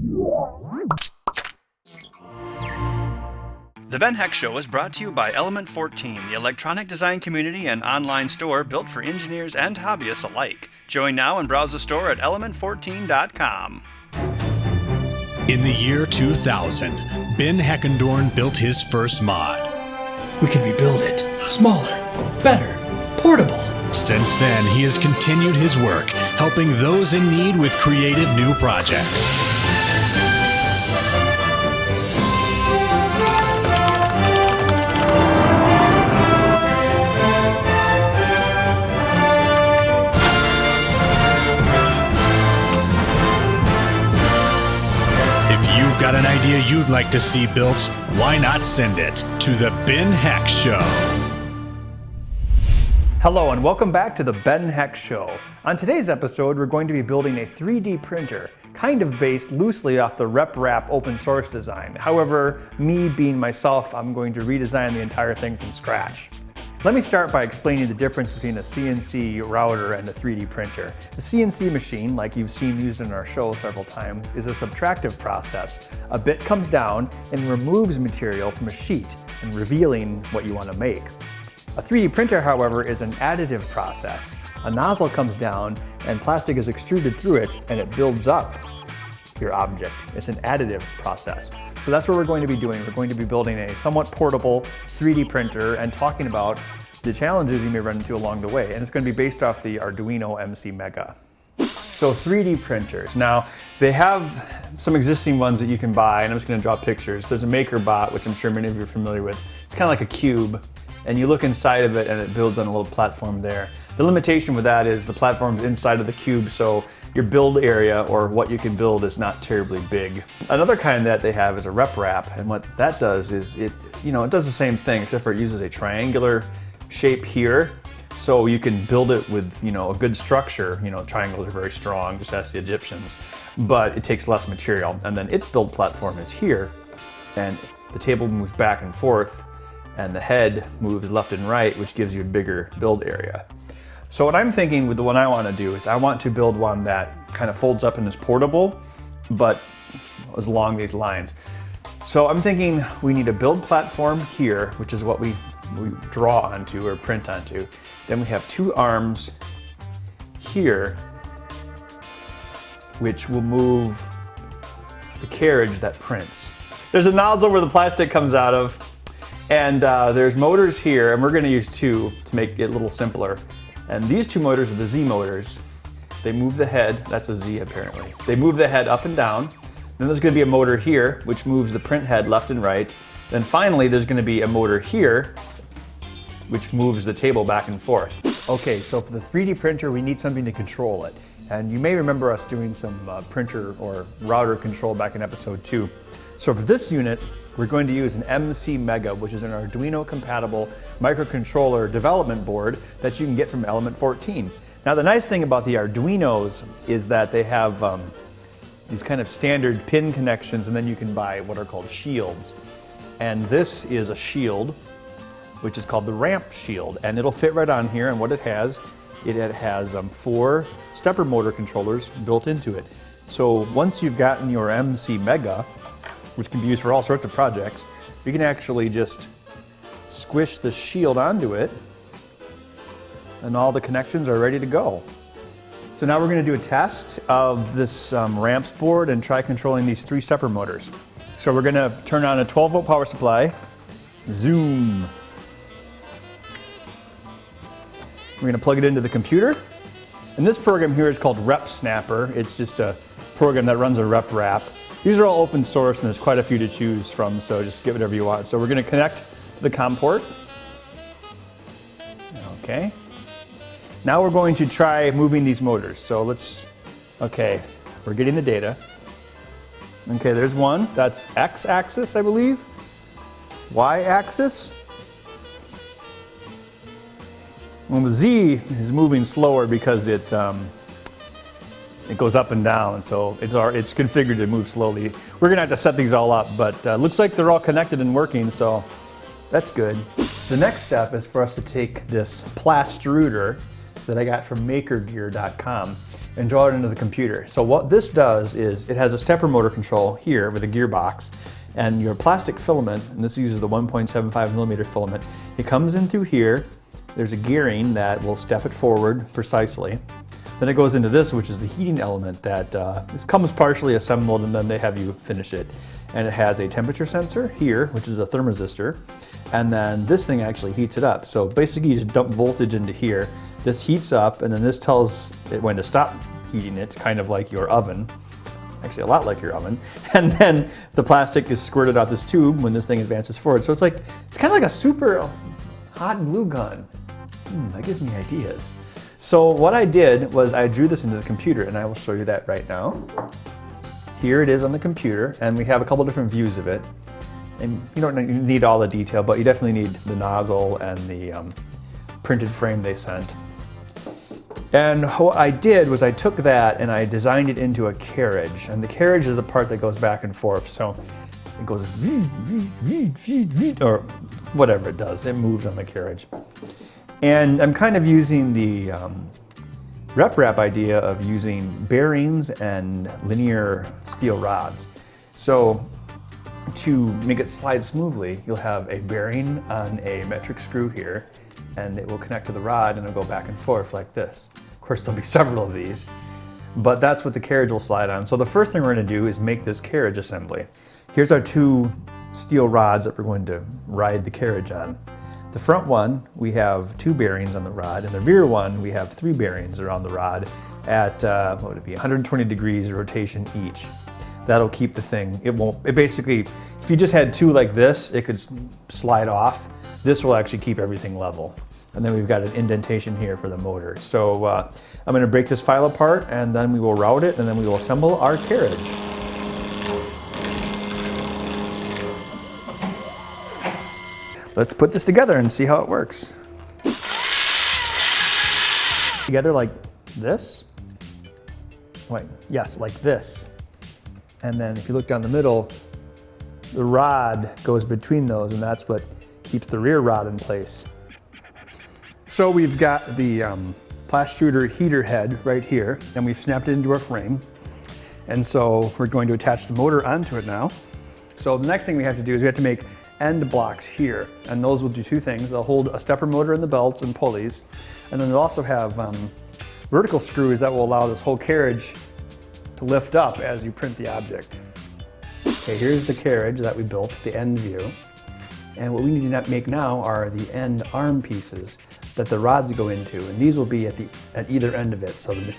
The Ben Heck Show is brought to you by Element 14, the electronic design community and online store built for engineers and hobbyists alike. Join now and browse the store at element14.com. In the year 2000, Ben Heckendorn built his first mod. We can rebuild it. Smaller, better, portable. Since then, he has continued his work, helping those in need with creative new projects. Got an idea you'd like to see built? Why not send it to the Ben Heck Show? Hello and welcome back to the Ben Heck Show. On today's episode, we're going to be building a 3D printer, kind of based loosely off the RepRap open source design. However, me being myself, I'm going to redesign the entire thing from scratch. Let me start by explaining the difference between a CNC router and a 3D printer. The CNC machine, like you've seen used in our show several times, is a subtractive process. A bit comes down and removes material from a sheet and revealing what you want to make. A 3D printer, however, is an additive process. A nozzle comes down and plastic is extruded through it and it builds up your object. It's an additive process. So that's what we're going to be doing. We're going to be building a somewhat portable 3D printer and talking about the challenges you may run into along the way. And it's going to be based off the Arduino MC Mega. So 3D printers. Now, they have some existing ones that you can buy, and I'm just going to draw pictures. There's a MakerBot, which I'm sure many of you are familiar with. It's kind of like a cube, and you look inside of it and it builds on a little platform there. The limitation with that is the platform's inside of the cube, so your build area or what you can build is not terribly big. Another kind that they have is a RepRap, and what that does is it does the same thing, except for it uses a triangular shape here, so you can build it with a good structure. Triangles are very strong, just ask the Egyptians, but it takes less material. And then its build platform is here, and the table moves back and forth, and the head moves left and right, which gives you a bigger build area. So what I'm thinking with the one I want to do is I want to build one that kind of folds up and is portable, but is along these lines. So I'm thinking we need a build platform here, which is what we draw onto or print onto. Then we have two arms here, which will move the carriage that prints. There's a nozzle where the plastic comes out of, and there's motors here, and we're going to use two to make it a little simpler. And these two motors are the Z motors. They move the head, that's a Z apparently. They move the head up and down. Then there's going to be a motor here, which moves the print head left and right. Then finally, there's going to be a motor here, which moves the table back and forth. Okay, so for the 3D printer, we need something to control it. And you may remember us doing some printer or router control back in episode 2. So for this unit, we're going to use an MC Mega, which is an Arduino compatible microcontroller development board that you can get from Element 14. Now the nice thing about the Arduinos is that they have these kind of standard pin connections, and then you can buy what are called shields. And this is a shield, which is called the ramp shield, and it'll fit right on here. And what it has 4 stepper motor controllers built into it. So once you've gotten your MC Mega, which can be used for all sorts of projects, you can actually just squish the shield onto it, and all the connections are ready to go. So now we're going to do a test of this ramps board and try controlling these 3 stepper motors. So we're going to turn on a 12-volt power supply. Zoom. We're going to plug it into the computer. And this program here is called RepSnapper. It's just a program that runs a RepRap. These are all open source, and there's quite a few to choose from, so just get whatever you want. So we're going to connect to the COM port. Okay. Now we're going to try moving these motors. So okay, we're getting the data. Okay, there's one. That's X-axis, I believe. Y-axis. Well, the Z is moving slower because it goes up and down, so it's configured to move slowly. We're gonna have to set these all up, but looks like they're all connected and working, so that's good. The next step is for us to take this plastruder that I got from makergear.com, and draw it into the computer. So what this does is it has a stepper motor control here with a gearbox, and your plastic filament, and this uses the 1.75 millimeter filament, it comes in through here. There's a gearing that will step it forward precisely. Then it goes into this, which is the heating element that this comes partially assembled, and then they have you finish it. And it has a temperature sensor here, which is a thermistor, and then this thing actually heats it up. So basically you just dump voltage into here, this heats up, and then this tells it when to stop heating it, kind of like your oven. Actually a lot like your oven. And then the plastic is squirted out this tube when this thing advances forward. So it's kind of like a super hot glue gun. That gives me ideas. So what I did was I drew this into the computer, and I will show you that right now. Here it is on the computer, and we have a couple different views of it. And you don't need all the detail, but you definitely need the nozzle and the printed frame they sent. And what I did was I took that and I designed it into a carriage. And the carriage is the part that goes back and forth. So it goes or whatever it does. It moves on the carriage. And I'm kind of using the rep wrap idea of using bearings and linear steel rods. So to make it slide smoothly, you'll have a bearing on a metric screw here, and it will connect to the rod and it'll go back and forth like this. Of course, there'll be several of these, but that's what the carriage will slide on. So the first thing we're going to do is make this carriage assembly. Here's our two steel rods that we're going to ride the carriage on. The front one, we have 2 bearings on the rod, and the rear one, we have 3 bearings around the rod at, what would it be, 120 degrees rotation each. That'll keep the thing, it basically, if you just had 2 like this, it could slide off. This will actually keep everything level. And then we've got an indentation here for the motor. So I'm gonna break this file apart, and then we will route it, and then we will assemble our carriage. Let's put this together and see how it works. Together like this. Wait, yes, like this. And then if you look down the middle, the rod goes between those, and that's what keeps the rear rod in place. So we've got the Plastruder heater head right here, and we've snapped it into our frame. And so we're going to attach the motor onto it now. So the next thing we have to do is we have to make end blocks here, and those will do 2 things. They'll hold a stepper motor in the belts and pulleys, and then they'll also have vertical screws that will allow this whole carriage to lift up as you print the object. Okay, here's the carriage that we built, the end view. And what we need to make now are the end arm pieces that the rods go into, and these will be at either end of it, so the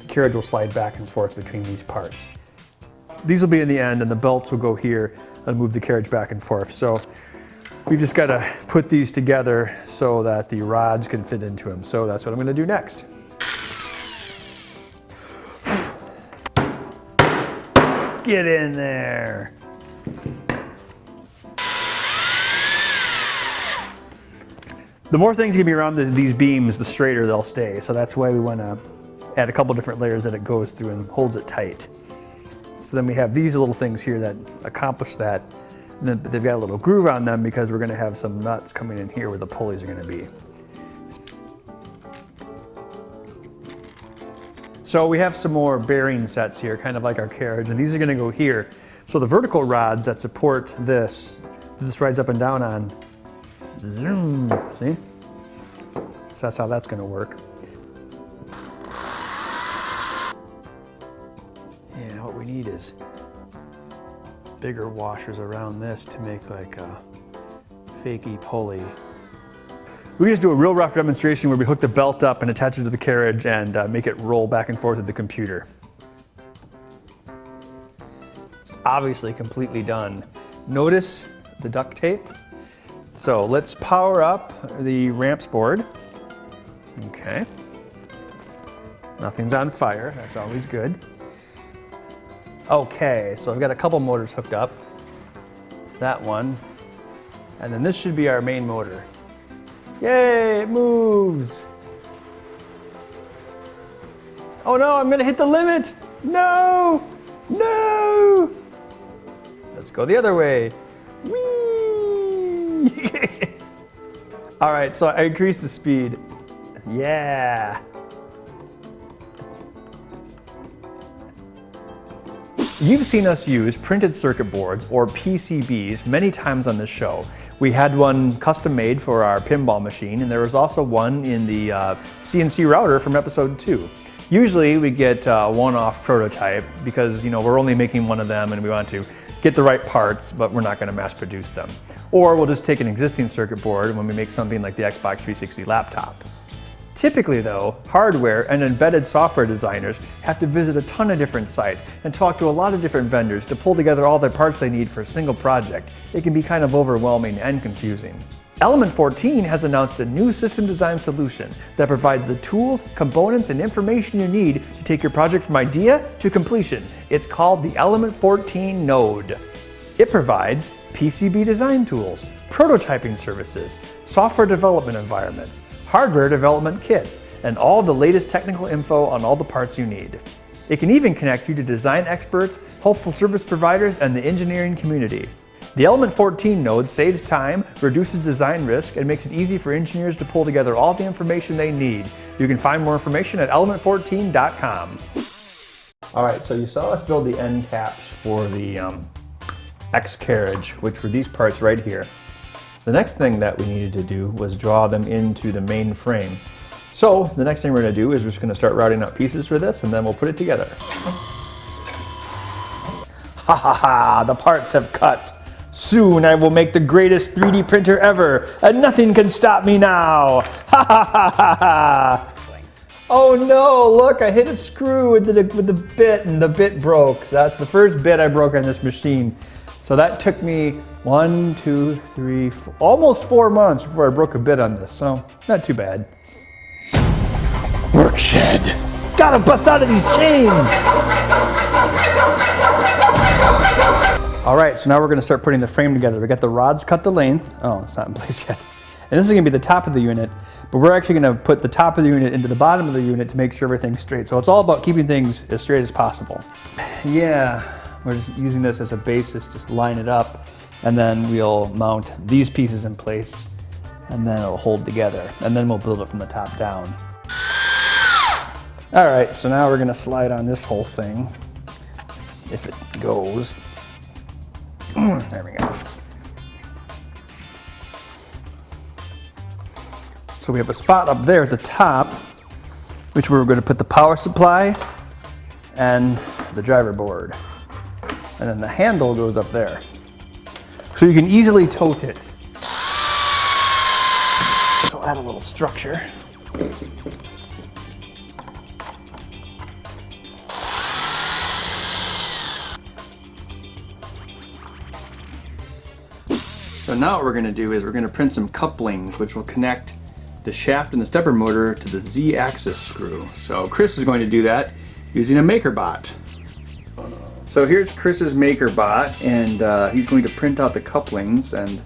carriage will slide back and forth between these parts. These will be in the end, and the belts will go here and move the carriage back and forth. So we've just got to put these together so that the rods can fit into them. So that's what I'm going to do next. Get in there. The more things can be around these beams, the straighter they'll stay. So that's why we want to add a couple different layers that it goes through and holds it tight. So then we have these little things here that accomplish that. And then they've got a little groove on them because we're going to have some nuts coming in here where the pulleys are going to be. So we have some more bearing sets here, kind of like our carriage, and these are going to go here. So the vertical rods that support this rides up and down on, zoom, see? So that's how that's going to work. Yeah, what we need is bigger washers around this to make like a fakey pulley. We can just do a real rough demonstration where we hook the belt up and attach it to the carriage and make it roll back and forth with the computer. It's obviously completely done. Notice the duct tape. So let's power up the ramps board. Okay. Nothing's on fire, that's always good. Okay, so I've got a couple motors hooked up. That one. And then this should be our main motor. Yay, it moves. Oh no, I'm gonna hit the limit. No, no. Let's go the other way. Whee! All right, so I increased the speed. Yeah. You've seen us use printed circuit boards, or PCBs, many times on this show. We had one custom made for our pinball machine, and there was also one in the CNC router from episode 2. Usually we get a one-off prototype because, you know, we're only making one of them and we want to get the right parts, but we're not going to mass produce them. Or we'll just take an existing circuit board when we make something like the Xbox 360 laptop. Typically though, hardware and embedded software designers have to visit a ton of different sites and talk to a lot of different vendors to pull together all the parts they need for a single project. It can be kind of overwhelming and confusing. Element 14 has announced a new system design solution that provides the tools, components, and information you need to take your project from idea to completion. It's called the Element 14 Node. It provides PCB design tools, prototyping services, software development environments, hardware development kits, and all the latest technical info on all the parts you need. It can even connect you to design experts, helpful service providers, and the engineering community. The Element 14 node saves time, reduces design risk, and makes it easy for engineers to pull together all the information they need. You can find more information at element14.com. All right, so you saw us build the end caps for the X carriage, which were these parts right here. The next thing that we needed to do was draw them into the main frame. So the next thing we're going to do is we're just going to start routing out pieces for this, and then we'll put it together. Ha ha ha, the parts have cut. Soon I will make the greatest 3D printer ever, and nothing can stop me now. Ha ha ha ha ha. Oh no, look, I hit a screw with the bit and the bit broke. So that's the first bit I broke on this machine. So that took me 1, 2, 3, 4, almost 4 months before I broke a bit on this, so not too bad. Work shed. Gotta bust out of these chains! All right, so now we're gonna start putting the frame together. We got the rods cut to length. Oh, it's not in place yet. And this is gonna be the top of the unit, but we're actually gonna put the top of the unit into the bottom of the unit to make sure everything's straight. So it's all about keeping things as straight as possible. Yeah, we're just using this as a basis to line it up, and then we'll mount these pieces in place, and then it'll hold together, and then we'll build it from the top down. All right, so now we're gonna slide on this whole thing, if it goes. There we go. So we have a spot up there at the top, which we're going to put the power supply and the driver board. And then the handle goes up there. So you can easily tote it. So add a little structure. So now what we're going to do is we're going to print some couplings which will connect the shaft and the stepper motor to the Z-axis screw. So Chris is going to do that using a MakerBot. So here's Chris's MakerBot, and he's going to print out the couplings, and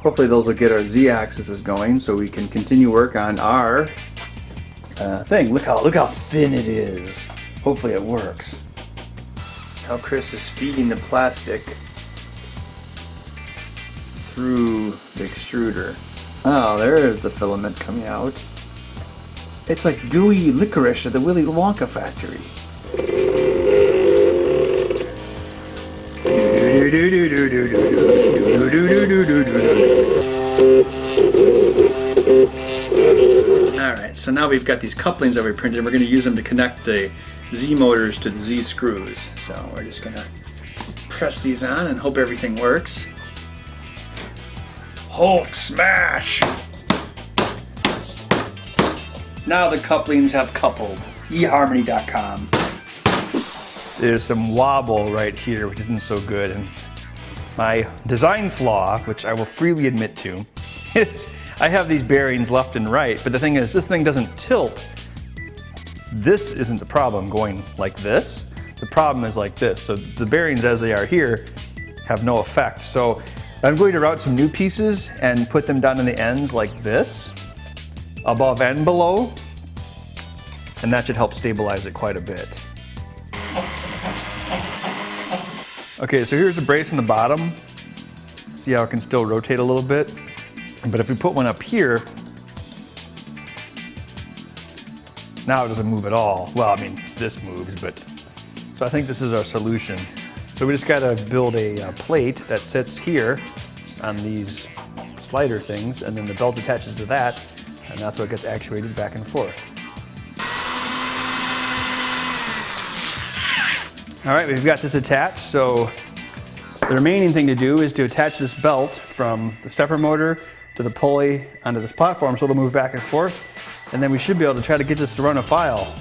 hopefully those will get our Z-axis going so we can continue work on our thing. Look how thin it is. Hopefully it works. Now Chris is feeding the plastic through the extruder. Oh, there is the filament coming out. It's like gooey licorice at the Willy Wonka factory. Alright, so now we've got these couplings that we printed, and we're going to use them to connect the Z motors to the Z screws. So we're just going to press these on and hope everything works. Hulk smash! Now the couplings have coupled. eHarmony.com. There's some wobble right here, which isn't so good. And my design flaw, which I will freely admit to, is I have these bearings left and right, but the thing is, this thing doesn't tilt. This isn't the problem going like this. The problem is like this. So the bearings as they are here have no effect. So I'm going to route some new pieces and put them down in the ends like this, above and below, and that should help stabilize it quite a bit. Okay, so here's the brace in the bottom. See how it can still rotate a little bit? But if we put one up here, now it doesn't move at all. Well, I mean, this moves, but... So I think this is our solution. So we just got to build a plate that sits here on these slider things, and then the belt attaches to that, and that's what gets actuated back and forth. All right, we've got this attached, so the remaining thing to do is to attach this belt from the stepper motor to the pulley onto this platform so it'll move back and forth, and then we should be able to try to get this to run a file.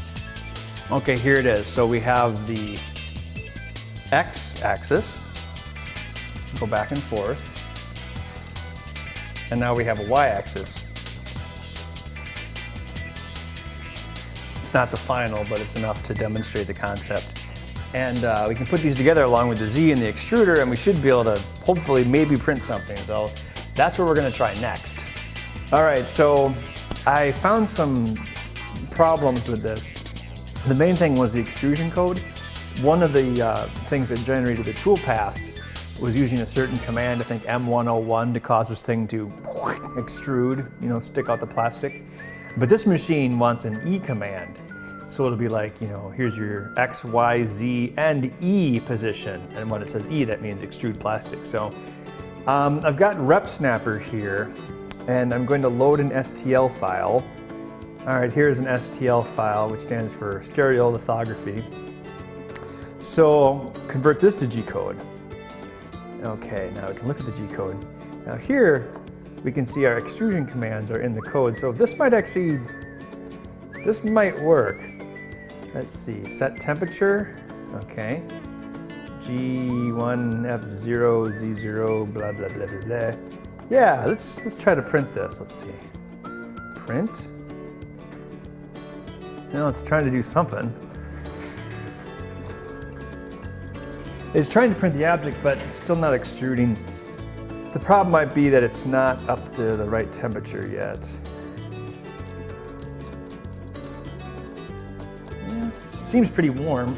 Okay, here it is. So we have the X-axis, go back and forth, and now we have a Y-axis. It's not the final, but it's enough to demonstrate the concept. And we can put these together along with the Z and the extruder, and we should be able to hopefully maybe print something. So that's what we're going to try next. All right, so I found some problems with this. The main thing was the extrusion code. One of the things that generated the tool paths was using a certain command, I think M101, to cause this thing to extrude, you know, stick out the plastic. But this machine wants an E command. So it'll be like, you know, here's your X, Y, Z, and E position. And when it says E, that means extrude plastic. So I've got rep snapper here, and I'm going to load an STL file. All right, here's an STL file, which stands for stereolithography. So convert this to G-code. Okay, now we can look at the G-code. Now here, we can see our extrusion commands are in the code. So this might work. Let's see, set temperature, okay. G1, F0, Z0, blah, blah, blah, blah, blah. Yeah, let's try to print this. Let's see. Print. No, it's trying to do something. It's trying to print the object, but it's still not extruding. The problem might be that it's not up to the right temperature yet. Yeah, it seems pretty warm.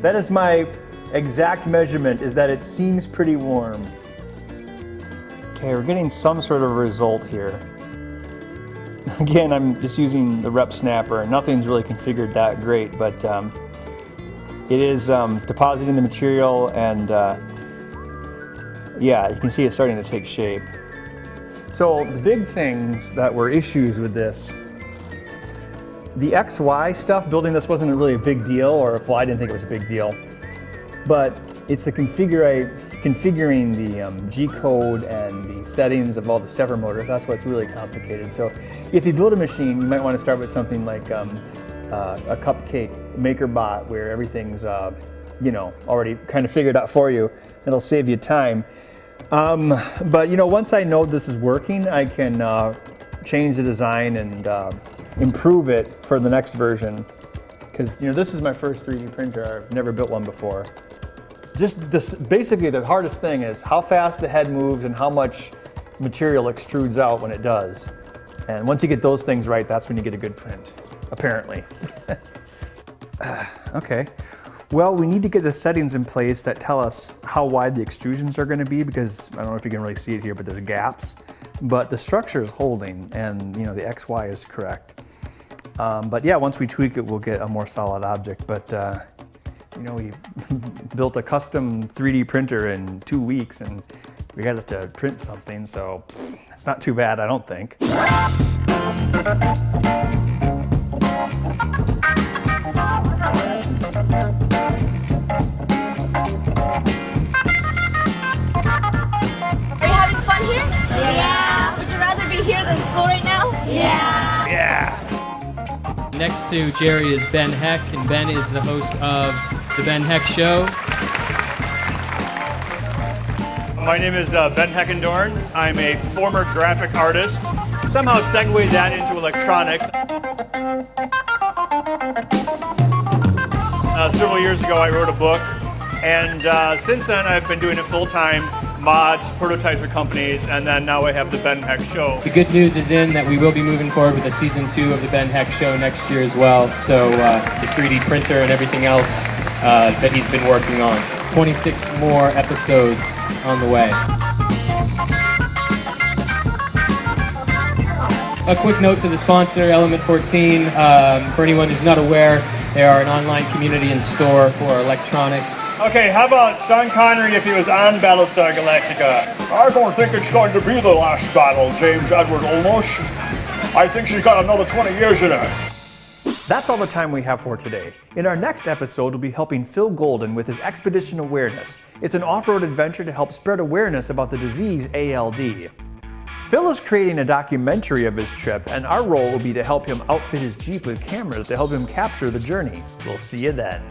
That is my exact measurement, is that it seems pretty warm. Okay, we're getting some sort of result here. Again, I'm just using the rep snapper. Nothing's really configured that great, but it is depositing the material, and yeah, you can see it's starting to take shape. So the big things that were issues with this, the XY stuff, building this wasn't really a big deal, or well, I didn't think it was a big deal, but it's the configuring the G-code and the settings of all the stepper motors. That's what's really complicated. So if you build a machine, you might want to start with something like a cupcake MakerBot, where everything's you know, already kind of figured out for you. It'll save you time. But you know, once I know this is working, I can change the design and improve it for the next version. Because you know, this is my first 3D printer. I've never built one before. Basically, the hardest thing is how fast the head moves and how much material extrudes out when it does. And once you get those things right, that's when you get a good print, apparently. Okay. Well, we need to get the settings in place that tell us how wide the extrusions are going to be, because I don't know if you can really see it here, but there's gaps. But the structure is holding, and you know, the XY is correct. But yeah, once we tweak it, we'll get a more solid object. But you know, we built a custom 3D printer in 2 weeks, and we got to print something, so it's not too bad, I don't think. Are you having fun here? Yeah. Would you rather be here than school right now? Yeah. Yeah. Next to Jerry is Ben Heck, and Ben is the host of The Ben Heck Show. My name is Ben Heckendorn. I'm a former graphic artist. Somehow segued that into electronics. Several years ago I wrote a book, and since then I've been doing it full-time, mods, prototypes for companies, and then now I have the Ben Heck Show. The good news is in that we will be moving forward with a season 2 of The Ben Heck Show next year as well, so his 3D printer and everything else that he's been working on. 26 more episodes on the way. A quick note to the sponsor, Element 14. For anyone who's not aware, They are an online community and store for electronics. Okay, how about Sean Connery if he was on Battlestar Galactica? I don't think it's going to be the last battle, James Edward Olmos. I think she's got another 20 years in her. That's all the time we have for today. In our next episode, we'll be helping Phil Golden with his Expedition Awareness. It's an off-road adventure to help spread awareness about the disease ALD. Phil is creating a documentary of his trip, and our role will be to help him outfit his Jeep with cameras to help him capture the journey. We'll see you then.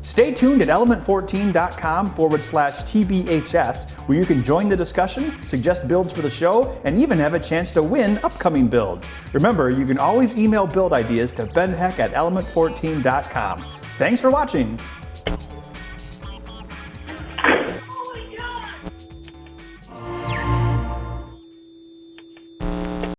Stay tuned at element14.com/TBHS, where you can join the discussion, suggest builds for the show, and even have a chance to win upcoming builds. Remember, you can always email build ideas to benheck@element14.com. Thanks for watching.